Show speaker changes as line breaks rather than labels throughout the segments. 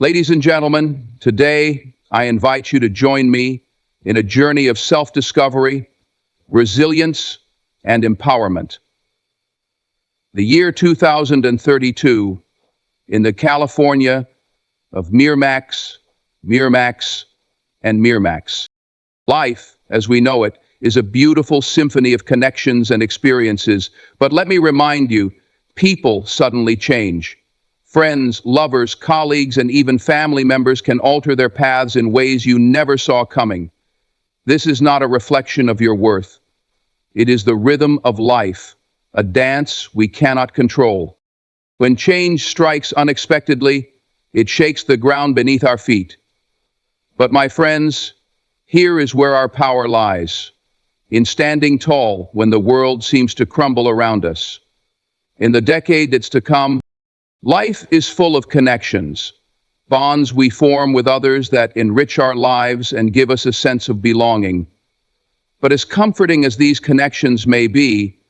Ladies and gentlemen, today I invite you to join me in a journey of self-discovery, resilience, and empowerment. The year 2032, in the California of Miramax, and Miramax. Life, as we know it, is a beautiful symphony of connections and experiences, but let me remind you, people suddenly change. Friends, lovers, colleagues, and even family members can alter their paths in ways you never saw coming. This is not a reflection of your worth. It is the rhythm of life, a dance we cannot control. When change strikes unexpectedly, it shakes the ground beneath our feet. But my friends, here is where our power lies, in standing tall when the world seems to crumble around us. In the decade that's to come, life is full of connections, bonds we form with others that enrich our lives and give us a sense of belonging. But as comforting as these connections may be,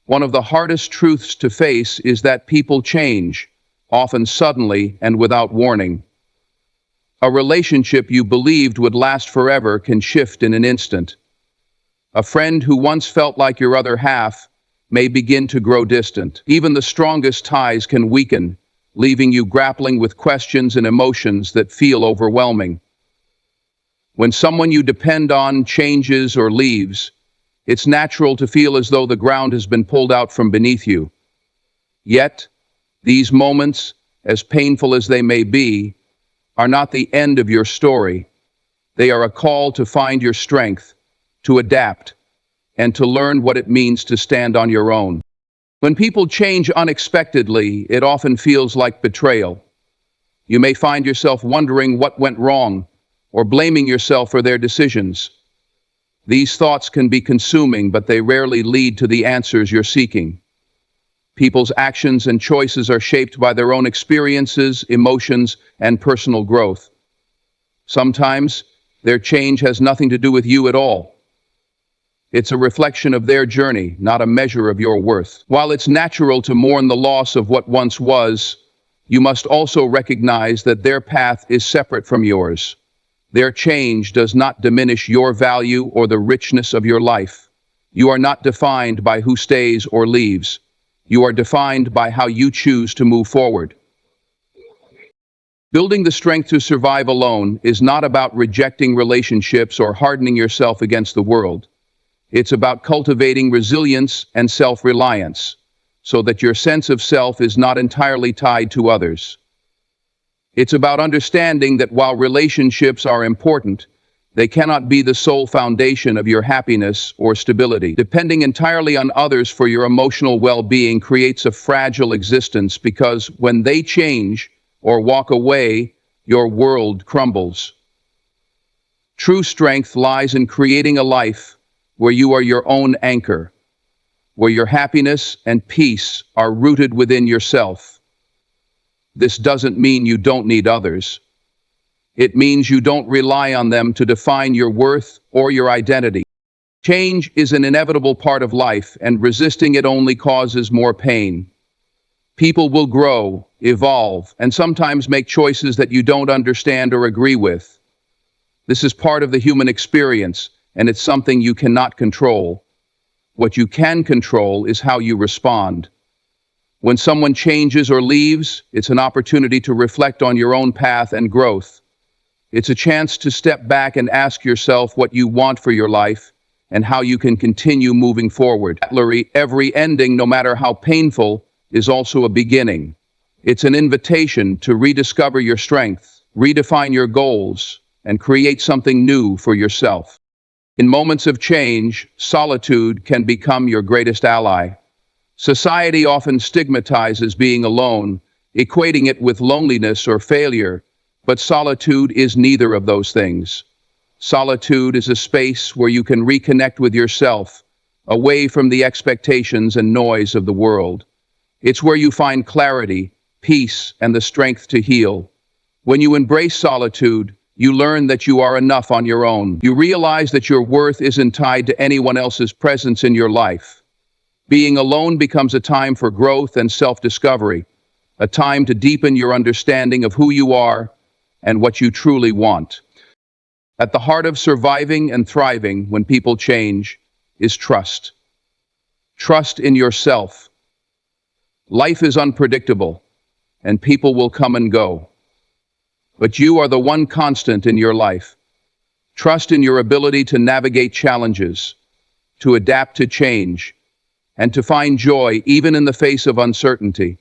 one of the hardest truths to face is that people change, often suddenly and without warning. A relationship you believed would last forever can shift in an instant. A friend who once felt like your other half may begin to grow distant. Even the strongest ties can weaken, leaving you grappling with questions and emotions that feel overwhelming. When someone you depend on changes or leaves, it's natural to feel as though the ground has been pulled out from beneath you. Yet, these moments, as painful as they may be, are not the end of your story. They are a call to find your strength, to adapt, and to learn what it means to stand on your own. When people change unexpectedly, it often feels like betrayal. You may find yourself wondering what went wrong, or blaming yourself for their decisions. These thoughts can be consuming, but they rarely lead to the answers you're seeking. People's actions and choices are shaped by their own experiences, emotions, and personal growth. Sometimes, their change has nothing to do with you at all. It's a reflection of their journey, not a measure of your worth. While it's natural to mourn the loss of what once was, you must also recognize that their path is separate from yours. Their change does not diminish your value or the richness of your life. You are not defined by who stays or leaves. You are defined by how you choose to move forward. Building the strength to survive alone is not about rejecting relationships or hardening yourself against the world. It's about cultivating resilience and self-reliance, so that your sense of self is not entirely tied to others. It's about understanding that while relationships are important, they cannot be the sole foundation of your happiness or stability. Depending entirely on others for your emotional well-being creates a fragile existence because when they change or walk away, your world crumbles. True strength lies in creating a life where you are your own anchor, where your happiness and peace are rooted within yourself. This doesn't mean you don't need others. It means you don't rely on them to define your worth or your identity. Change is an inevitable part of life, and resisting it only causes more pain. People will grow, evolve, and sometimes make choices that you don't understand or agree with. This is part of the human experience, and it's something you cannot control. What you can control is how you respond. When someone changes or leaves, it's an opportunity to reflect on your own path and growth. It's a chance to step back and ask yourself what you want for your life and how you can continue moving forward. Every ending, no matter how painful, is also a beginning. It's an invitation to rediscover your strength, redefine your goals, and create something new for yourself. In moments of change, solitude can become your greatest ally. Society often stigmatizes being alone, equating it with loneliness or failure, but solitude is neither of those things. Solitude is a space where you can reconnect with yourself, away from the expectations and noise of the world. It's where you find clarity, peace, and the strength to heal. When you embrace solitude, you learn that you are enough on your own. You realize that your worth isn't tied to anyone else's presence in your life. Being alone becomes a time for growth and self-discovery, a time to deepen your understanding of who you are and what you truly want. At the heart of surviving and thriving when people change is trust. Trust in yourself. Life is unpredictable, and people will come and go. But you are the one constant in your life. Trust in your ability to navigate challenges, to adapt to change, and to find joy even in the face of uncertainty.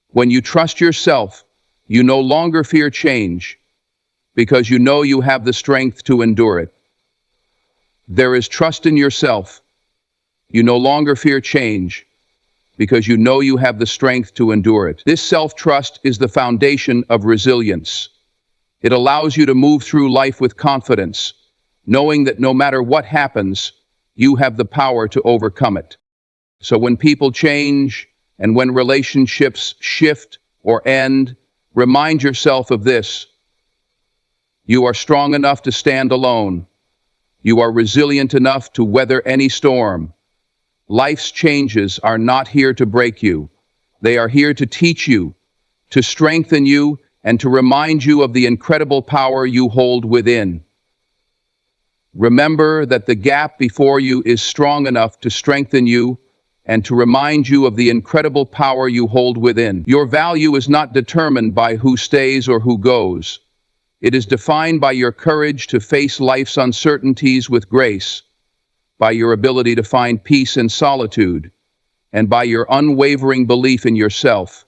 When you trust yourself, you no longer fear change because you know you have the strength to endure it. There is trust in yourself. You no longer fear change because you know you have the strength to endure it. This self-trust is the foundation of resilience. It allows you to move through life with confidence, knowing that no matter what happens, you have the power to overcome it. So when people change and when relationships shift or end, remind yourself of this. You are strong enough to stand alone. You are resilient enough to weather any storm. Life's changes are not here to break you. They are here to teach you, to strengthen you, and to remind you of the incredible power you hold within. Remember that the gap before you is strong enough to strengthen you and to remind you of the incredible power you hold within. Your value is not determined by who stays or who goes. It is defined by your courage to face life's uncertainties with grace, by your ability to find peace in solitude, and by your unwavering belief in yourself.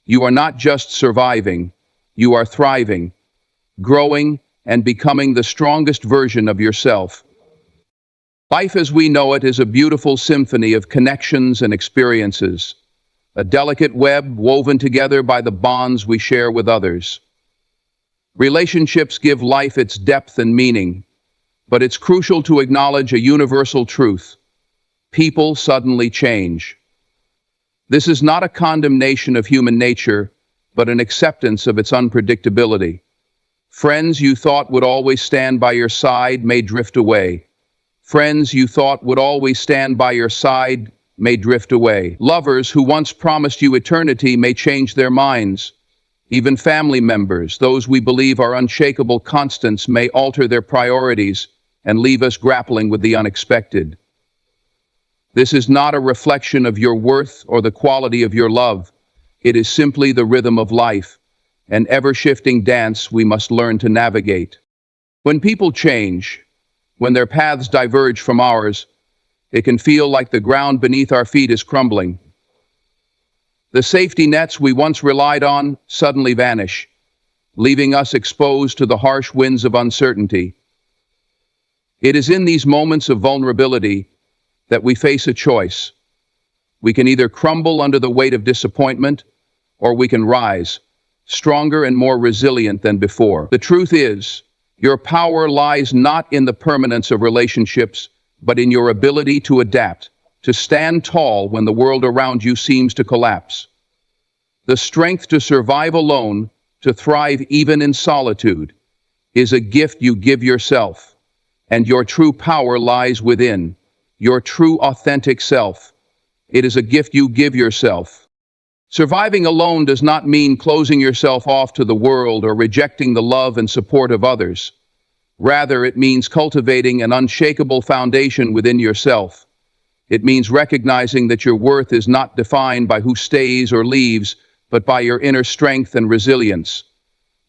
You are not just surviving, you are thriving, growing, and becoming the strongest version of yourself. Life as we know it is a beautiful symphony of connections and experiences, a delicate web woven together by the bonds we share with others. Relationships give life its depth and meaning, but it's crucial to acknowledge a universal truth. People suddenly change. This is not a condemnation of human nature, but an acceptance of its unpredictability. Friends you thought would always stand by your side may drift away. Friends you thought would always stand by your side may drift away. Lovers who once promised you eternity may change their minds. Even family members, those we believe are unshakable constants, may alter their priorities and leave us grappling with the unexpected. This is not a reflection of your worth or the quality of your love. It is simply the rhythm of life, an ever-shifting dance we must learn to navigate. When people change, when their paths diverge from ours, it can feel like the ground beneath our feet is crumbling. The safety nets we once relied on suddenly vanish, leaving us exposed to the harsh winds of uncertainty. It is in these moments of vulnerability that we face a choice. We can either crumble under the weight of disappointment, or we can rise, stronger and more resilient than before. The truth is, your power lies not in the permanence of relationships, but in your ability to adapt, to stand tall when the world around you seems to collapse. The strength to survive alone, to thrive even in solitude, is a gift you give yourself, and your true power lies within, your true authentic self. It is a gift you give yourself. Surviving alone does not mean closing yourself off to the world or rejecting the love and support of others. Rather, it means cultivating an unshakable foundation within yourself. It means recognizing that your worth is not defined by who stays or leaves, but by your inner strength and resilience.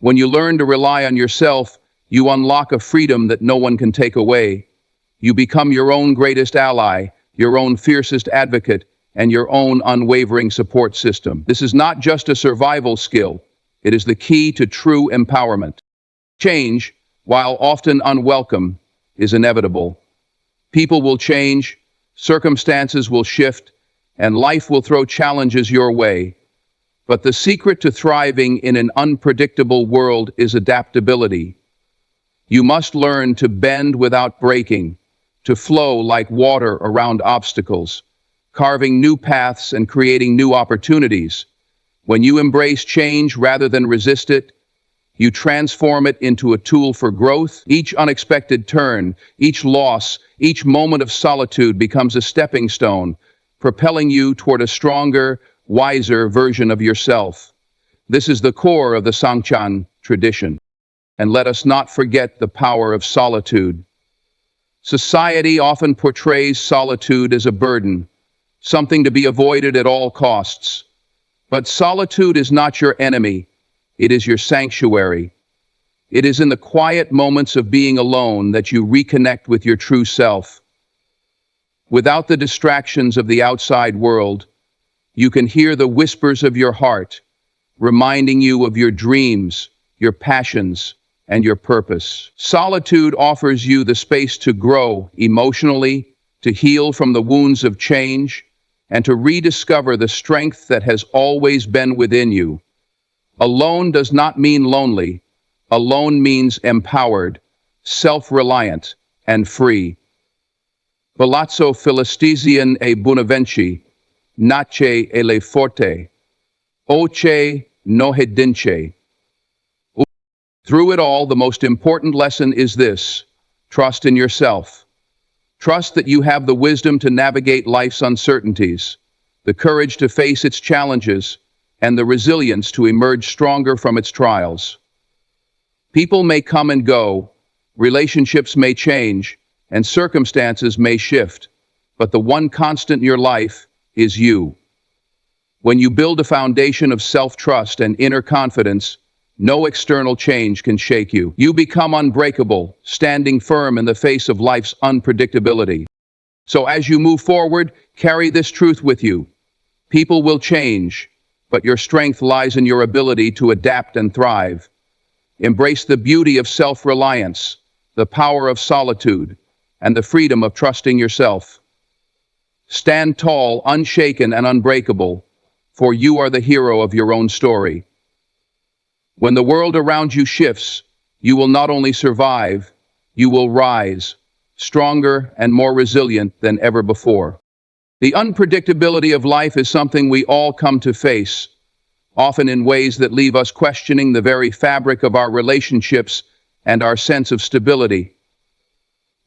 When you learn to rely on yourself, you unlock a freedom that no one can take away. You become your own greatest ally, your own fiercest advocate, and your own unwavering support system. This is not just a survival skill. It is the key to true empowerment. Change, while often unwelcome, is inevitable. People will change, circumstances will shift, and life will throw challenges your way. But the secret to thriving in an unpredictable world is adaptability. You must learn to bend without breaking, to flow like water around obstacles, carving new paths and creating new opportunities. When you embrace change rather than resist it, you transform it into a tool for growth. Each unexpected turn, each loss, each moment of solitude becomes a stepping stone, propelling you toward a stronger, wiser version of yourself. This is the core of the Sangchan tradition. And let us not forget the power of solitude. Society often portrays solitude as a burden, something to be avoided at all costs. But solitude is not your enemy, it is your sanctuary. It is in the quiet moments of being alone that you reconnect with your true self. Without the distractions of the outside world, you can hear the whispers of your heart, reminding you of your dreams, your passions, and your purpose. Solitude offers you the space to grow emotionally, to heal from the wounds of change, and to rediscover the strength that has always been within you. Alone does not mean lonely. Alone means empowered, self-reliant, and free. Palazzo Filistesian e Bonavenci, nace e le forte, oce no hedince. Through it all, the most important lesson is this: trust in yourself. Trust that you have the wisdom to navigate life's uncertainties, the courage to face its challenges, and the resilience to emerge stronger from its trials. People may come and go, relationships may change, and circumstances may shift, but the one constant in your life is you. When you build a foundation of self-trust and inner confidence, no external change can shake you. You become unbreakable, standing firm in the face of life's unpredictability. So as you move forward, carry this truth with you. People will change, but your strength lies in your ability to adapt and thrive. Embrace the beauty of self-reliance, the power of solitude, and the freedom of trusting yourself. Stand tall, unshaken, and unbreakable, for you are the hero of your own story. When the world around you shifts, you will not only survive, you will rise, stronger and more resilient than ever before. The unpredictability of life is something we all come to face, often in ways that leave us questioning the very fabric of our relationships and our sense of stability.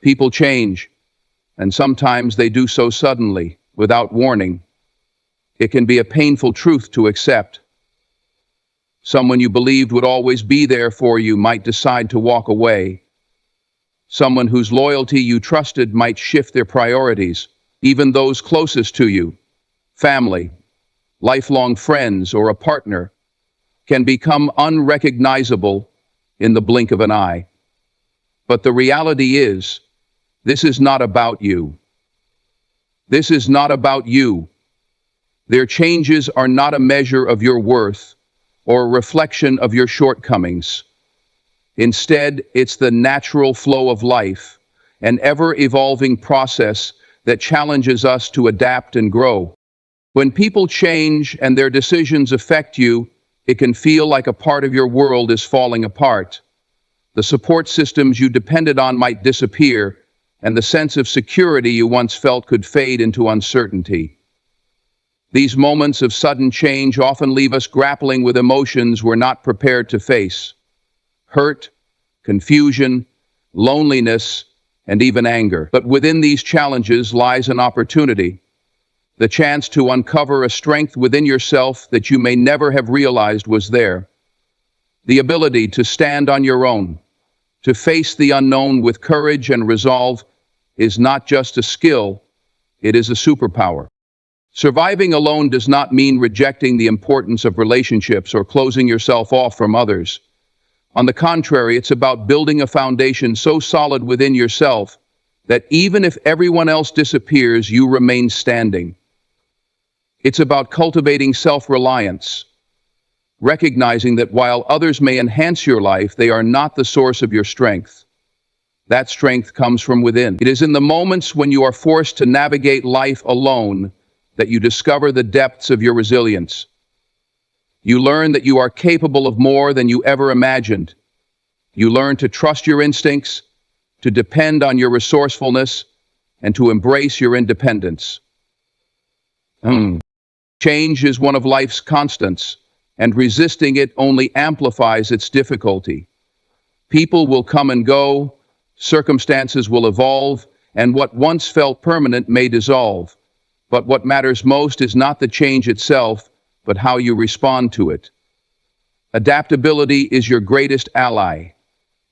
People change, and sometimes they do so suddenly, without warning. It can be a painful truth to accept. Someone you believed would always be there for you might decide to walk away. Someone whose loyalty you trusted might shift their priorities. Even those closest to you, family, lifelong friends, or a partner, can become unrecognizable in the blink of an eye. But the reality is, this is not about you. This is not about you. Their changes are not a measure of your worth or a reflection of your shortcomings. Instead, it's the natural flow of life, an ever-evolving process that challenges us to adapt and grow. When people change and their decisions affect you, it can feel like a part of your world is falling apart. The support systems you depended on might disappear, and the sense of security you once felt could fade into uncertainty. These moments of sudden change often leave us grappling with emotions we're not prepared to face. Hurt, confusion, loneliness, and even anger. But within these challenges lies an opportunity, the chance to uncover a strength within yourself that you may never have realized was there. The ability to stand on your own, to face the unknown with courage and resolve, is not just a skill, it is a superpower. Surviving alone does not mean rejecting the importance of relationships or closing yourself off from others. On the contrary, it's about building a foundation so solid within yourself that even if everyone else disappears, you remain standing. It's about cultivating self-reliance, recognizing that while others may enhance your life, they are not the source of your strength. That strength comes from within. It is in the moments when you are forced to navigate life alone that you discover the depths of your resilience. You learn that you are capable of more than you ever imagined. You learn to trust your instincts, to depend on your resourcefulness, and to embrace your independence. Change is one of life's constants, and resisting it only amplifies its difficulty. People will come and go, circumstances will evolve, and what once felt permanent may dissolve. But what matters most is not the change itself, but how you respond to it. Adaptability is your greatest ally.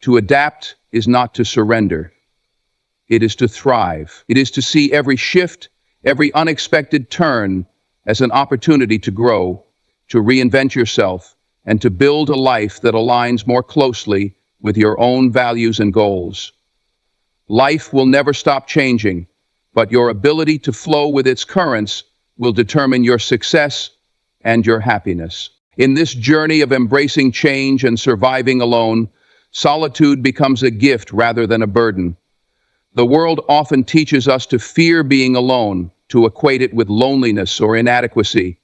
To adapt is not to surrender. It is to thrive. It is to see every shift, every unexpected turn as an opportunity to grow, to reinvent yourself, and to build a life that aligns more closely with your own values and goals. Life will never stop changing, but your ability to flow with its currents will determine your success and your happiness. In this journey of embracing change and surviving alone, solitude becomes a gift rather than a burden. The world often teaches us to fear being alone, to equate it with loneliness or inadequacy.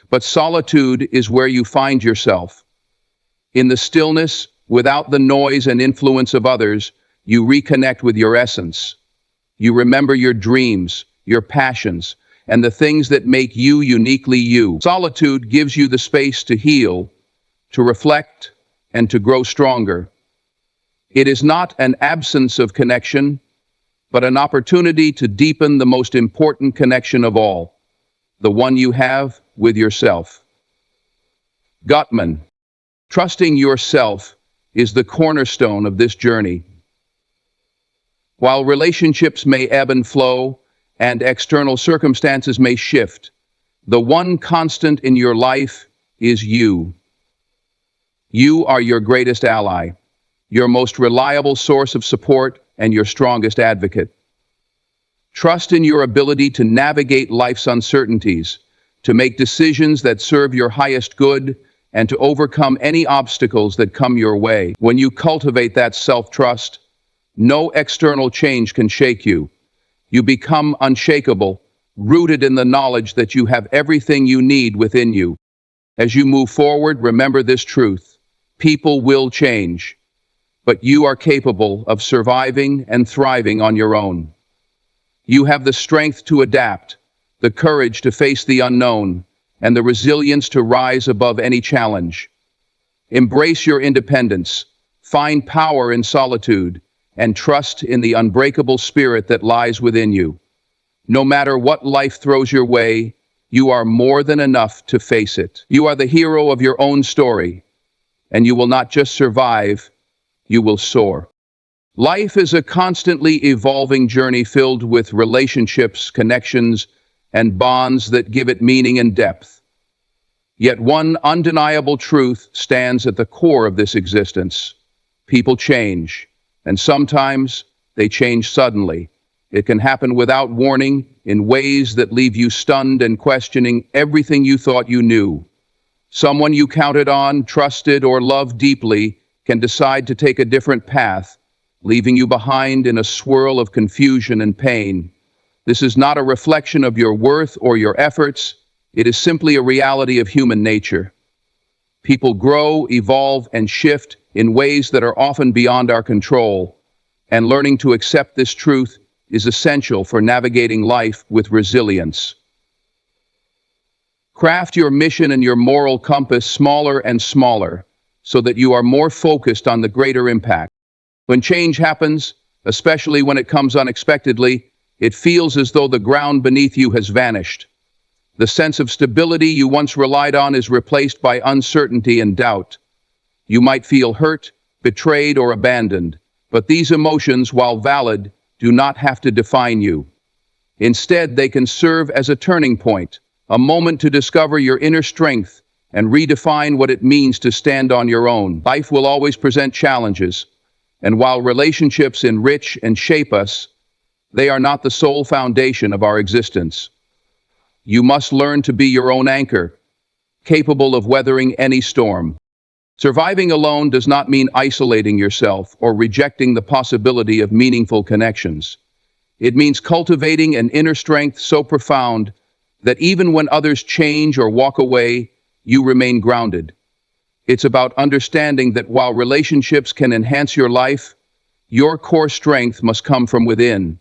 But solitude is where you find yourself. In the stillness, without the noise and influence of others, you reconnect with your essence. You remember your dreams, your passions, and the things that make you uniquely you. Solitude gives you the space to heal, to reflect, and to grow stronger. It is not an absence of connection, but an opportunity to deepen the most important connection of all, the one you have with yourself. Gottman, trusting yourself is the cornerstone of this journey. While relationships may ebb and flow, and external circumstances may shift, the one constant in your life is you. You are your greatest ally, your most reliable source of support, and your strongest advocate. Trust in your ability to navigate life's uncertainties, to make decisions that serve your highest good, and to overcome any obstacles that come your way. When you cultivate that self-trust, no external change can shake you. You become unshakable, rooted in the knowledge that you have everything you need within you. As you move forward, remember this truth: people will change, but you are capable of surviving and thriving on your own. You have the strength to adapt, the courage to face the unknown, and the resilience to rise above any challenge. Embrace your independence, find power in solitude, and trust in the unbreakable spirit that lies within you. No matter what life throws your way, you are more than enough to face it. You are the hero of your own story, and you will not just survive, you will soar. Life is a constantly evolving journey filled with relationships, connections, and bonds that give it meaning and depth. Yet one undeniable truth stands at the core of this existence: people change. And sometimes they change suddenly. It can happen without warning, in ways that leave you stunned and questioning everything you thought you knew. Someone you counted on, trusted, or loved deeply can decide to take a different path, leaving you behind in a swirl of confusion and pain. This is not a reflection of your worth or your efforts. It is simply a reality of human nature. People grow, evolve, and shift in ways that are often beyond our control, and learning to accept this truth is essential for navigating life with resilience. Craft your mission and your moral compass smaller and smaller, so that you are more focused on the greater impact. When change happens, especially when it comes unexpectedly, it feels as though the ground beneath you has vanished. The sense of stability you once relied on is replaced by uncertainty and doubt. You might feel hurt, betrayed, or abandoned, but these emotions, while valid, do not have to define you. Instead, they can serve as a turning point, a moment to discover your inner strength and redefine what it means to stand on your own. Life will always present challenges, and while relationships enrich and shape us, they are not the sole foundation of our existence. You must learn to be your own anchor, capable of weathering any storm. Surviving alone does not mean isolating yourself or rejecting the possibility of meaningful connections. It means cultivating an inner strength so profound that even when others change or walk away, you remain grounded. It's about understanding that while relationships can enhance your life, your core strength must come from within.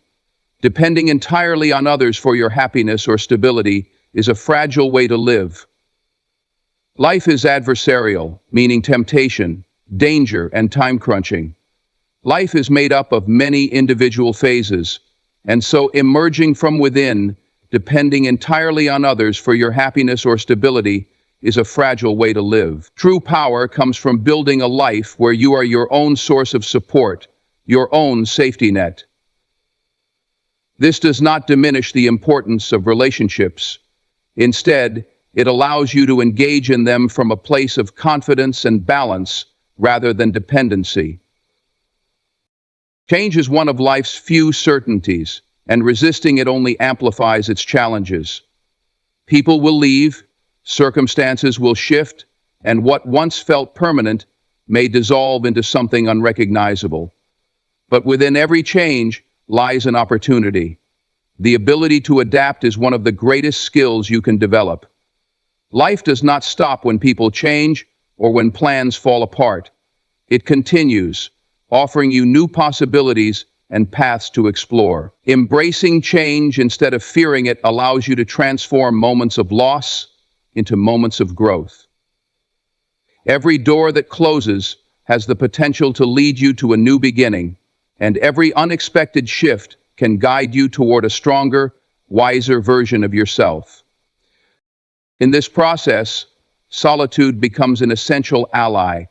Depending entirely on others for your happiness or stability is a fragile way to live. Life is adversarial, meaning temptation, danger, and time crunching. Life is made up of many individual phases, and so emerging from within, depending entirely on others for your happiness or stability, is a fragile way to live. True power comes from building a life where you are your own source of support, your own safety net. This does not diminish the importance of relationships. Instead, it allows you to engage in them from a place of confidence and balance rather than dependency. Change is one of life's few certainties, and resisting it only amplifies its challenges. People will leave, circumstances will shift, and what once felt permanent may dissolve into something unrecognizable. But within every change lies an opportunity. The ability to adapt is one of the greatest skills you can develop. Life does not stop when people change or when plans fall apart. It continues, offering you new possibilities and paths to explore. Embracing change instead of fearing it allows you to transform moments of loss into moments of growth. Every door that closes has the potential to lead you to a new beginning, and every unexpected shift can guide you toward a stronger, wiser version of yourself. In this process, solitude becomes an essential ally.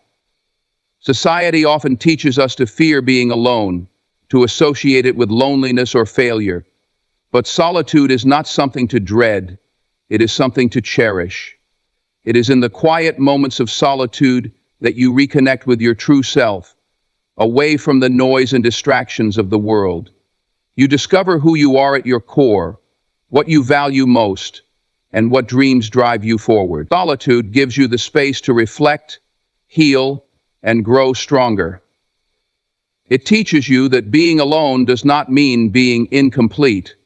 Society often teaches us to fear being alone, to associate it with loneliness or failure. But solitude is not something to dread, it is something to cherish. It is in the quiet moments of solitude that you reconnect with your true self, away from the noise and distractions of the world. You discover who you are at your core, what you value most, and what dreams drive you forward. Solitude gives you the space to reflect, heal, and grow stronger. It teaches you that being alone does not mean being incomplete.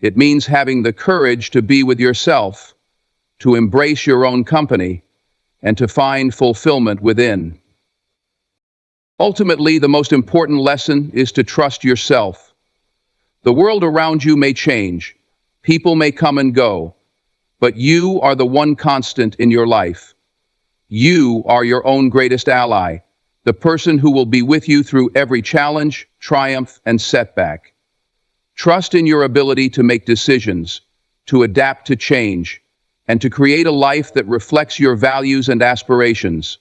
It means having the courage to be with yourself, to embrace your own company, and to find fulfillment within. Ultimately, the most important lesson is to trust yourself. The world around you may change, people may come and go, but you are the one constant in your life. You are your own greatest ally, the person who will be with you through every challenge, triumph, and setback. Trust in your ability to make decisions, to adapt to change, and to create a life that reflects your values and aspirations.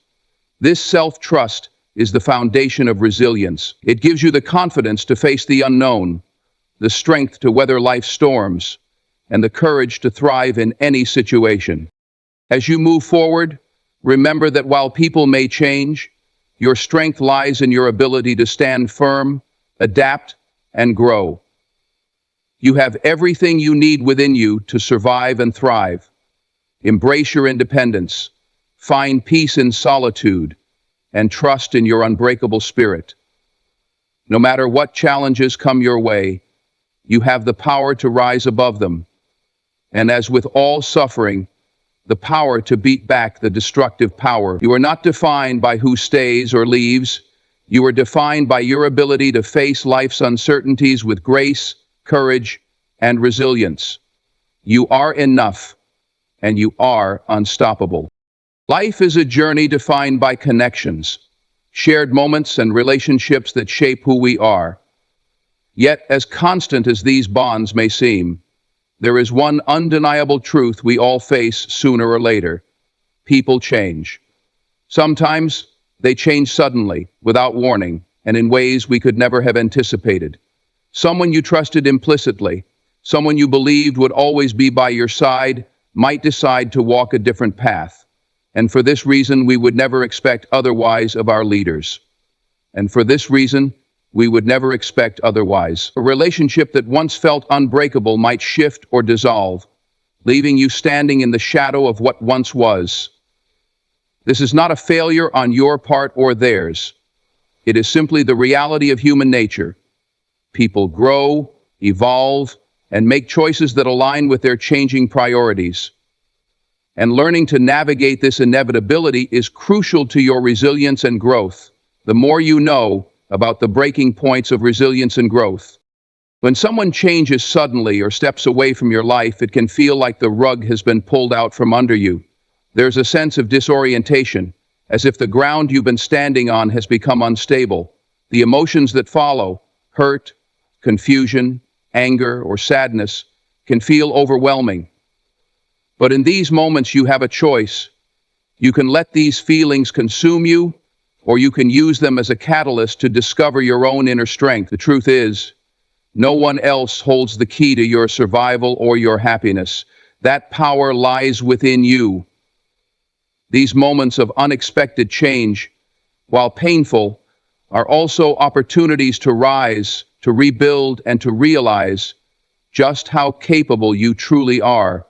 This self-trust is the foundation of resilience. It gives you the confidence to face the unknown, the strength to weather life's storms, and the courage to thrive in any situation. As you move forward, remember that while people may change, your strength lies in your ability to stand firm, adapt, and grow. You have everything you need within you to survive and thrive. Embrace your independence, find peace in solitude, and trust in your unbreakable spirit. No matter what challenges come your way, you have the power to rise above them. And as with all suffering, the power to beat back the destructive power. You are not defined by who stays or leaves. You are defined by your ability to face life's uncertainties with grace, courage, and resilience. You are enough, and you are unstoppable. Life is a journey defined by connections, shared moments, and relationships that shape who we are. Yet, as constant as these bonds may seem, there is one undeniable truth we all face sooner or later. People change. Sometimes they change suddenly, without warning, and in ways we could never have anticipated. Someone you trusted implicitly, someone you believed would always be by your side, might decide to walk a different path. And for this reason, we would never expect otherwise of our leaders. And for this reason, we would never expect otherwise. A relationship that once felt unbreakable might shift or dissolve, leaving you standing in the shadow of what once was. This is not a failure on your part or theirs. It is simply the reality of human nature. People grow, evolve, and make choices that align with their changing priorities. And learning to navigate this inevitability is crucial to your resilience and growth. The more you know about the breaking points of resilience and growth. When someone changes suddenly or steps away from your life, it can feel like the rug has been pulled out from under you. There's a sense of disorientation, as if the ground you've been standing on has become unstable. The emotions that follow, hurt, confusion, anger, or sadness, can feel overwhelming. But in these moments, you have a choice. You can let these feelings consume you, or you can use them as a catalyst to discover your own inner strength. The truth is, no one else holds the key to your survival or your happiness. That power lies within you. These moments of unexpected change, while painful, are also opportunities to rise, to rebuild, and to realize just how capable you truly are.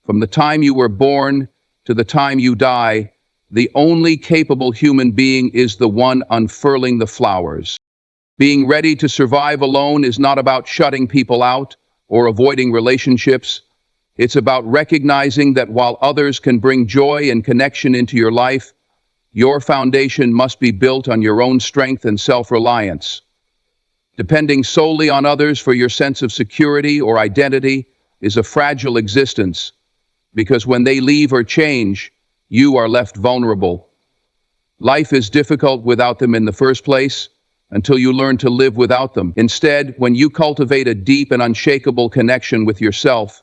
From the time you were born to the time you die, the only capable human being is the one unfurling the flowers. Being ready to survive alone is not about shutting people out or avoiding relationships. It's about recognizing that while others can bring joy and connection into your life, your foundation must be built on your own strength and self-reliance. Depending solely on others for your sense of security or identity is a fragile existence, because when they leave or change, you are left vulnerable. Life is difficult without them in the first place, until you learn to live without them. Instead, when you cultivate a deep and unshakable connection with yourself,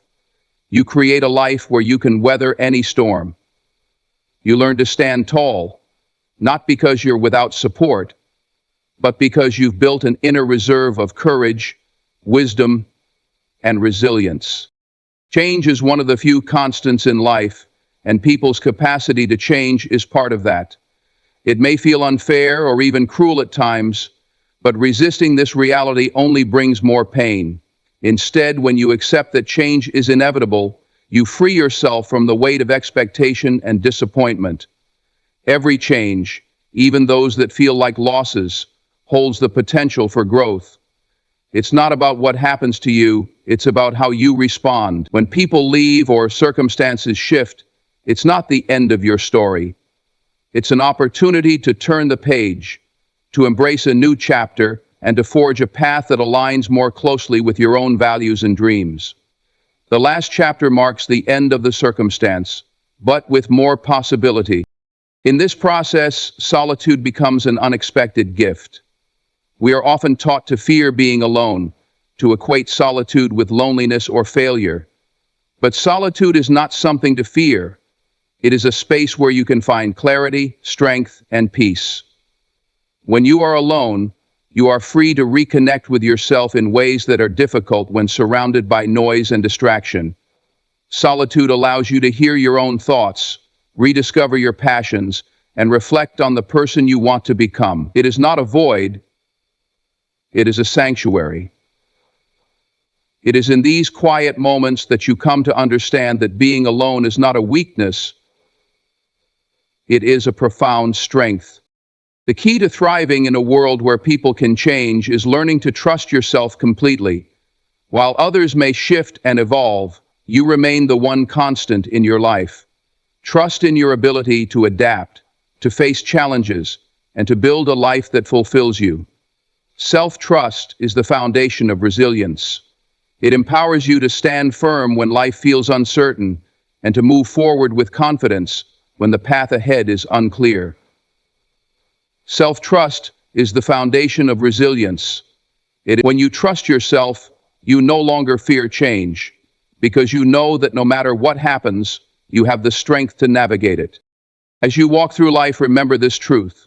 you create a life where you can weather any storm. You learn to stand tall, not because you're without support, but because you've built an inner reserve of courage, wisdom, and resilience. Change is one of the few constants in life, and people's capacity to change is part of that. It may feel unfair or even cruel at times, but resisting this reality only brings more pain. Instead, when you accept that change is inevitable, you free yourself from the weight of expectation and disappointment. Every change, even those that feel like losses, holds the potential for growth. It's not about what happens to you, it's about how you respond. When people leave or circumstances shift, it's not the end of your story. It's an opportunity to turn the page, to embrace a new chapter, and to forge a path that aligns more closely with your own values and dreams. The last chapter marks the end of the circumstance, but with more possibility. In this process, solitude becomes an unexpected gift. We are often taught to fear being alone, to equate solitude with loneliness or failure. But solitude is not something to fear. It is a space where you can find clarity, strength, and peace. When you are alone, you are free to reconnect with yourself in ways that are difficult when surrounded by noise and distraction. Solitude allows you to hear your own thoughts, rediscover your passions, and reflect on the person you want to become. It is not a void, it is a sanctuary. It is in these quiet moments that you come to understand that being alone is not a weakness, it is a profound strength. The key to thriving in a world where people can change is learning to trust yourself completely. While others may shift and evolve, you remain the one constant in your life. Trust in your ability to adapt, to face challenges, and to build a life that fulfills you. Self-trust is the foundation of resilience. It empowers you to stand firm when life feels uncertain and to move forward with confidence when the path ahead is unclear. Self-trust is the foundation of resilience. When you trust yourself, you no longer fear change, because you know that no matter what happens, you have the strength to navigate it. As you walk through life, remember this truth.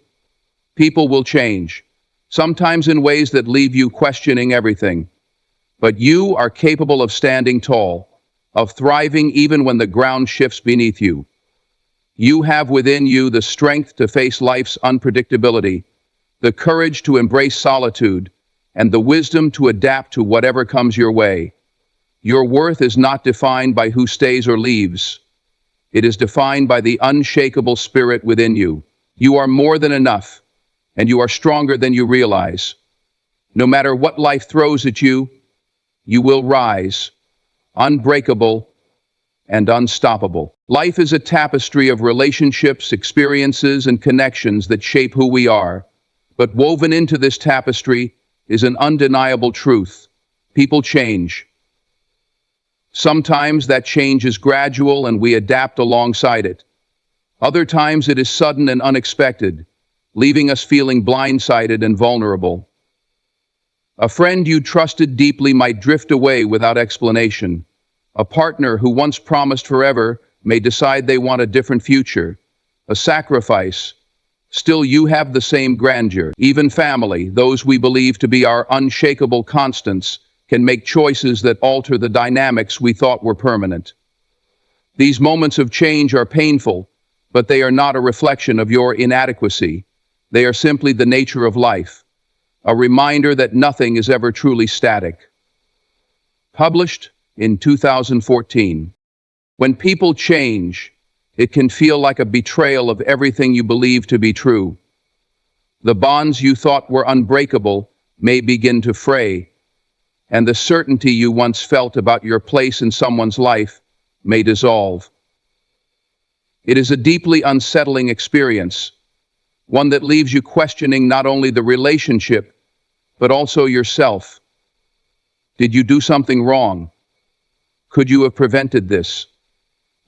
People will change, sometimes in ways that leave you questioning everything. But you are capable of standing tall, of thriving even when the ground shifts beneath you. You have within you the strength to face life's unpredictability, the courage to embrace solitude, and the wisdom to adapt to whatever comes your way. Your worth is not defined by who stays or leaves. It is defined by the unshakable spirit within you. You are more than enough, and you are stronger than you realize. No matter what life throws at you, you will rise, unbreakable and unstoppable. Life is a tapestry of relationships, experiences, and connections that shape who we are. But woven into this tapestry is an undeniable truth. People change. Sometimes that change is gradual and we adapt alongside it. Other times it is sudden and unexpected, leaving us feeling blindsided and vulnerable. A friend you trusted deeply might drift away without explanation. A partner who once promised forever may decide they want a different future. A sacrifice. Still, you have the same grandeur. Even family, those we believe to be our unshakable constants, can make choices that alter the dynamics we thought were permanent. These moments of change are painful, but they are not a reflection of your inadequacy. They are simply the nature of life, a reminder that nothing is ever truly static. Published in 2014. When people change, it can feel like a betrayal of everything you believe to be true. The bonds you thought were unbreakable may begin to fray, and the certainty you once felt about your place in someone's life may dissolve. It is a deeply unsettling experience, one that leaves you questioning not only the relationship, but also yourself. Did you do something wrong? Could you have prevented this?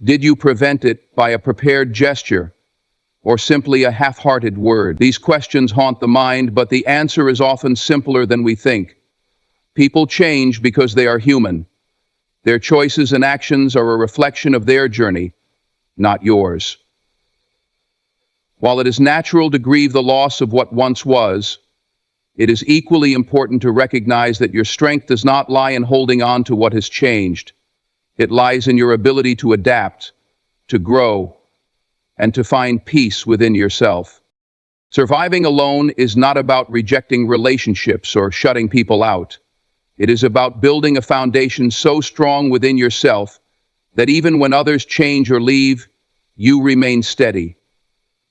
Did you prevent it by a prepared gesture or simply a half-hearted word? These questions haunt the mind, but the answer is often simpler than we think. People change because they are human. Their choices and actions are a reflection of their journey, not yours. While it is natural to grieve the loss of what once was, it is equally important to recognize that your strength does not lie in holding on to what has changed. It lies in your ability to adapt, to grow, and to find peace within yourself. Surviving alone is not about rejecting relationships or shutting people out. It is about building a foundation so strong within yourself that even when others change or leave, you remain steady.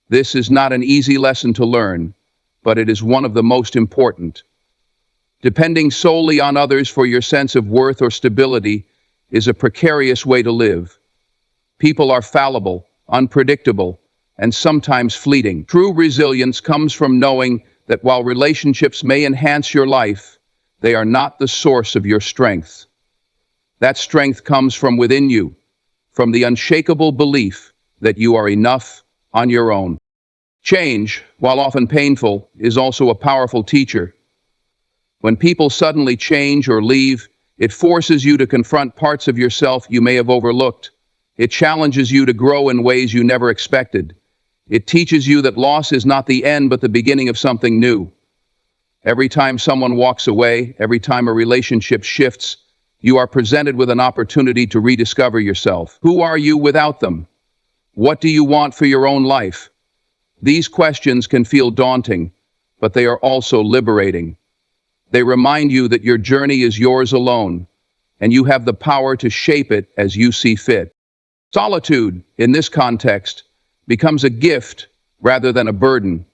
This is not an easy lesson to learn, but it is one of the most important. Depending solely on others for your sense of worth or stability is a precarious way to live. People are fallible, unpredictable, and sometimes fleeting. True resilience comes from knowing that while relationships may enhance your life, they are not the source of your strength. That strength comes from within you, from the unshakable belief that you are enough on your own. Change, while often painful, is also a powerful teacher. When people suddenly change or leave, it forces you to confront parts of yourself you may have overlooked. It challenges you to grow in ways you never expected. It teaches you that loss is not the end but the beginning of something new. Every time someone walks away, every time a relationship shifts, you are presented with an opportunity to rediscover yourself. Who are you without them? What do you want for your own life? These questions can feel daunting, but they are also liberating. They remind you that your journey is yours alone, and you have the power to shape it as you see fit. Solitude, in this context, becomes a gift rather than a burden.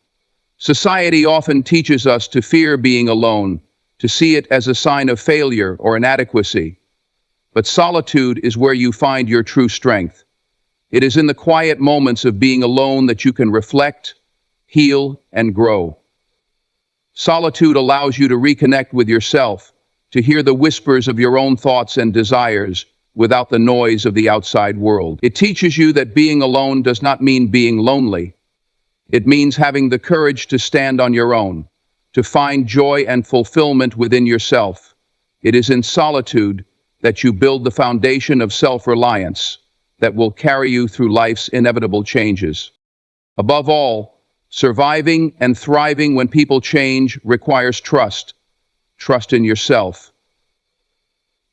Society often teaches us to fear being alone, to see it as a sign of failure or inadequacy. But solitude is where you find your true strength. It is in the quiet moments of being alone that you can reflect, heal, and grow. Solitude allows you to reconnect with yourself, to hear the whispers of your own thoughts and desires without the noise of the outside world. It teaches you that being alone does not mean being lonely. It means having the courage to stand on your own, to find joy and fulfillment within yourself. It is in solitude that you build the foundation of self-reliance that will carry you through life's inevitable changes. Above all, surviving and thriving when people change requires trust, trust in yourself.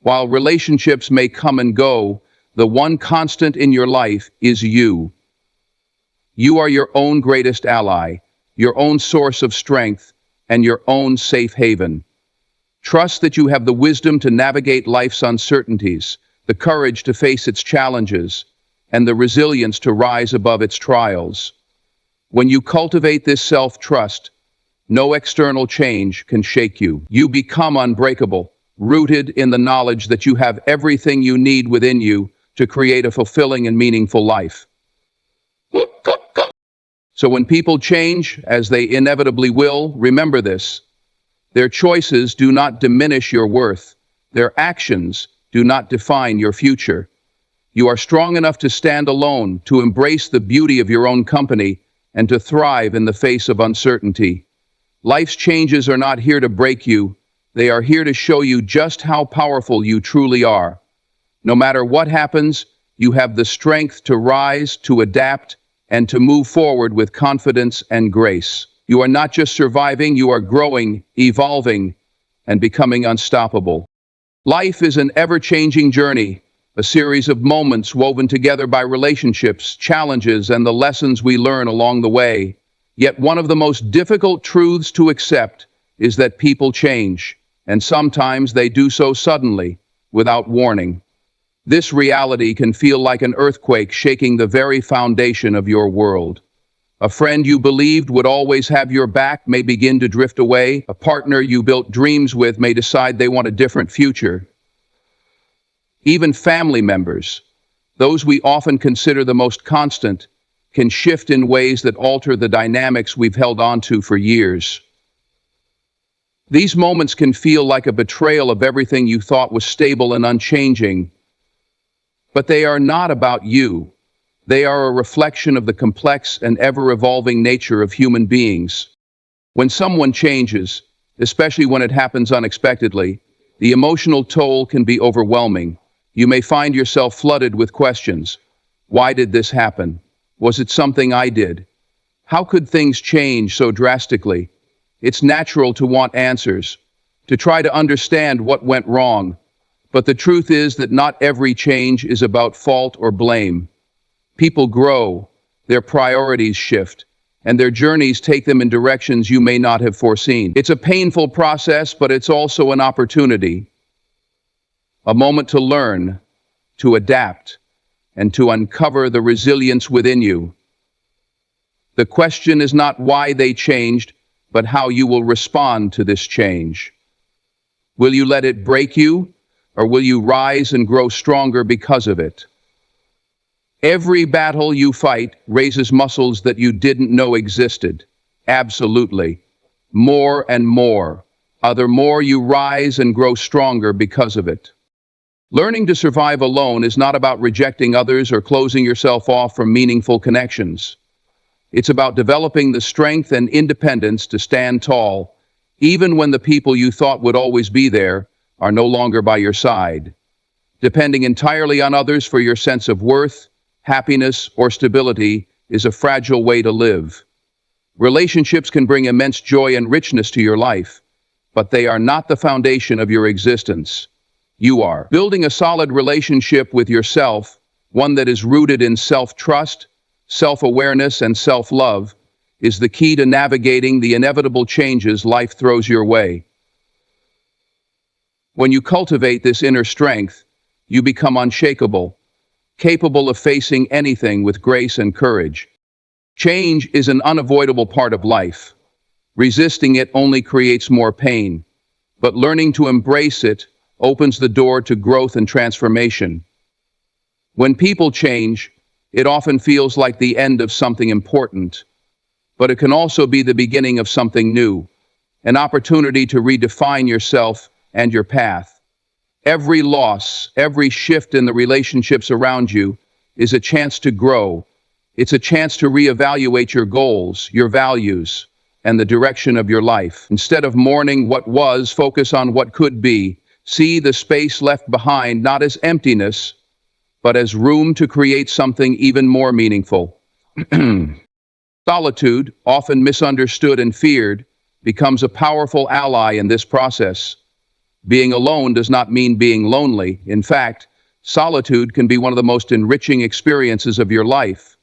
While relationships may come and go, the one constant in your life is you. You are your own greatest ally, your own source of strength, and your own safe haven. Trust that you have the wisdom to navigate life's uncertainties, the courage to face its challenges, and the resilience to rise above its trials. When you cultivate this self-trust, no external change can shake you. You become unbreakable, rooted in the knowledge that you have everything you need within you to create a fulfilling and meaningful life. So when people change, as they inevitably will, remember this. Their choices do not diminish your worth. Their actions do not define your future. You are strong enough to stand alone, to embrace the beauty of your own company, and to thrive in the face of uncertainty. Life's changes are not here to break you. They are here to show you just how powerful you truly are. No matter what happens, you have the strength to rise, to adapt, and to move forward with confidence and grace. You are not just surviving, you are growing, evolving, and becoming unstoppable. Life is an ever-changing journey, a series of moments woven together by relationships, challenges, and the lessons we learn along the way. Yet one of the most difficult truths to accept is that people change, and sometimes they do so suddenly, without warning. This reality can feel like an earthquake shaking the very foundation of your world. A friend you believed would always have your back may begin to drift away. A partner you built dreams with may decide they want a different future. Even family members, those we often consider the most constant, can shift in ways that alter the dynamics we've held on to for years. These moments can feel like a betrayal of everything you thought was stable and unchanging, but they are not about you. They are a reflection of the complex and ever-evolving nature of human beings. When someone changes, especially when it happens unexpectedly, the emotional toll can be overwhelming. You may find yourself flooded with questions. Why did this happen? Was it something I did? How could things change so drastically? It's natural to want answers, to try to understand what went wrong. But the truth is that not every change is about fault or blame. People grow, their priorities shift, and their journeys take them in directions you may not have foreseen. It's a painful process, but it's also an opportunity. A moment to learn, to adapt, and to uncover the resilience within you. The question is not why they changed, but how you will respond to this change. Will you let it break you, or will you rise and grow stronger because of it? Every battle you fight raises muscles that you didn't know existed. Absolutely. More and more. The more you rise and grow stronger because of it. Learning to survive alone is not about rejecting others or closing yourself off from meaningful connections. It's about developing the strength and independence to stand tall, even when the people you thought would always be there are no longer by your side. Depending entirely on others for your sense of worth, happiness, or stability is a fragile way to live. Relationships can bring immense joy and richness to your life, but they are not the foundation of your existence. You are. Building a solid relationship with yourself, one that is rooted in self-trust, self-awareness, and self-love, is the key to navigating the inevitable changes life throws your way. When you cultivate this inner strength, you become unshakable, capable of facing anything with grace and courage. Change is an unavoidable part of life. Resisting it only creates more pain, but learning to embrace it opens the door to growth and transformation. When people change, it often feels like the end of something important, but it can also be the beginning of something new, an opportunity to redefine yourself and your path. Every loss, every shift in the relationships around you is a chance to grow. It's a chance to reevaluate your goals, your values, and the direction of your life. Instead of mourning what was, focus on what could be. See the space left behind not as emptiness, but as room to create something even more meaningful. Solitude, often misunderstood and feared, becomes a powerful ally in this process. Being alone does not mean being lonely. In fact, solitude can be one of the most enriching experiences of your life.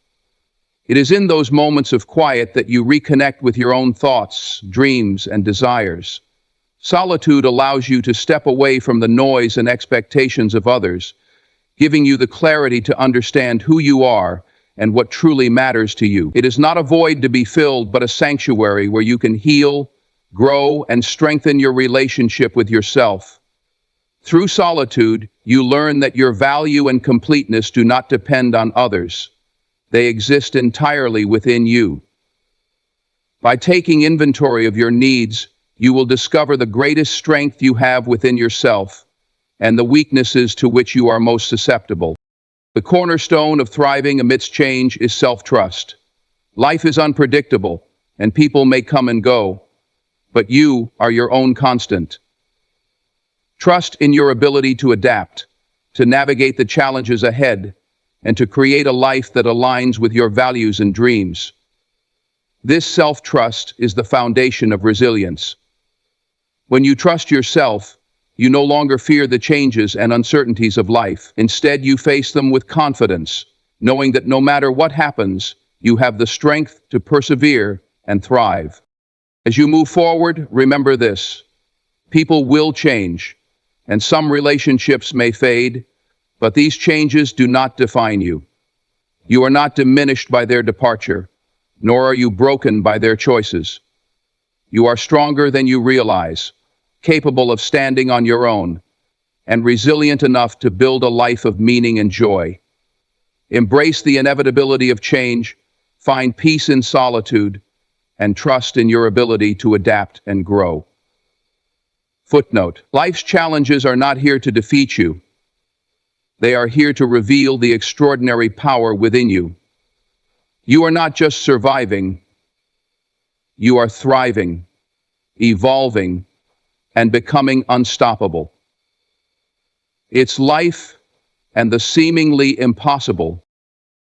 It is in those moments of quiet that you reconnect with your own thoughts, dreams, and desires. Solitude allows you to step away from the noise and expectations of others, giving you the clarity to understand who you are and what truly matters to you. It is not a void to be filled, but a sanctuary where you can heal, grow, and strengthen your relationship with yourself. Through solitude, you learn that your value and completeness do not depend on others. They exist entirely within you. By taking inventory of your needs, you will discover the greatest strength you have within yourself and the weaknesses to which you are most susceptible. The cornerstone of thriving amidst change is self-trust. Life is unpredictable, and people may come and go, but you are your own constant. Trust in your ability to adapt, to navigate the challenges ahead, and to create a life that aligns with your values and dreams. This self-trust is the foundation of resilience. When you trust yourself, you no longer fear the changes and uncertainties of life. Instead, you face them with confidence, knowing that no matter what happens, you have the strength to persevere and thrive. As you move forward, remember this: people will change, and some relationships may fade, but these changes do not define you. You are not diminished by their departure, nor are you broken by their choices. You are stronger than you realize, capable of standing on your own, and resilient enough to build a life of meaning and joy. Embrace the inevitability of change, find peace in solitude, and trust in your ability to adapt and grow. Footnote: life's challenges are not here to defeat you. They are here to reveal the extraordinary power within you. You are not just surviving, you are thriving, evolving, and becoming unstoppable. It's life and the seemingly impossible